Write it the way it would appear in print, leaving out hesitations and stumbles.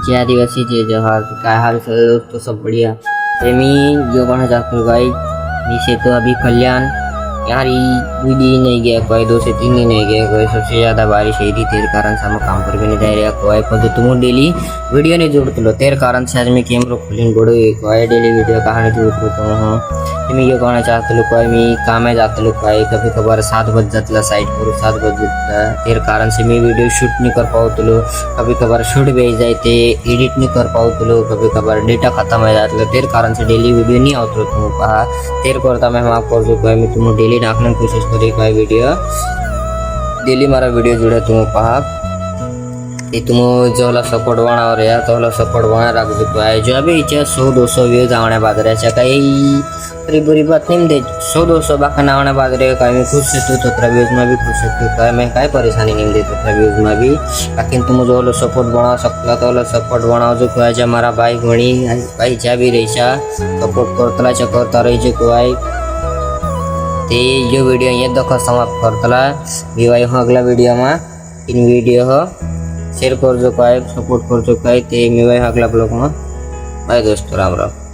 जय आदिवासी जय जवाहर। काय हाल चाल है दोस्तों, सब बढ़िया। तो मैं जो कहना चाहता हूँ भाई, नीचे तो अभी कल्याण यार ये 2 दिन नहीं गया कोई, 2 से 3 दिन नहीं गया कोई। सबसे ज़्यादा बारिश है थी, तेरे कारण से हम काम पर भी नहीं जा रहा कोई। पर तुम डेली वीडियो नहीं जोड़ते लो, तेरे कारण से आज मैं कैमरा खोलिन बड़ो कोई डेली वीडियो कहानी जोड़ते हूँ। तो मैं ये कहना चाहता हूँ कोई, मैं काम में जाता हूँ कोई, कभी कभार 7 बज जाता साइड पर, 7 बज जाता। तेरे कारण से मैं वीडियो शूट नहीं कर पाऊँ तो कभी कभार शूट भी जाते, एडिट नहीं कर पाऊँ तो कभी कभार डेटा खत्म हो जाता। तेरे कारण से डेली वीडियो नहीं आता तुम कहा। तेरे करता मैं माफ कर दूँ मैं तुम डेली नाखने की कोशिश करी कोई वीडियो डेली मारा वीडियो जुड़े तुम कहा। तुम जो वाला सपोर्ट बना और यार तो वाला सपोर्ट बना रख दो है। जो अभी इच्छा 100-200 व्यूज आने बाद रहे कहीं बड़ी बुरी बात नहीं दे। 100-200 बाखन आने बाद रहे कहीं मैं खुश से तू तो व्यूज में भी खुश है, मैं कहीं परेशानी नहीं दे तो व्यूज में भी। लेकिन तुम जो वाला सपोर्ट बना सकता तो वाला सपोर्ट बनाओ जो कोई जो हमारा भाई भणी भाई जा भी रही सपोर्ट करता करता रही जो कोई। ते जो वीडियो ये देखो समाप्त करता भी भाई हाँ अगला वीडियो में इन वीडियो हो शेयर कर जो कोई सपोर्ट कर जो कोई ते मैं भाई अगला ब्लॉग में। भाई दोस्तों राम राम।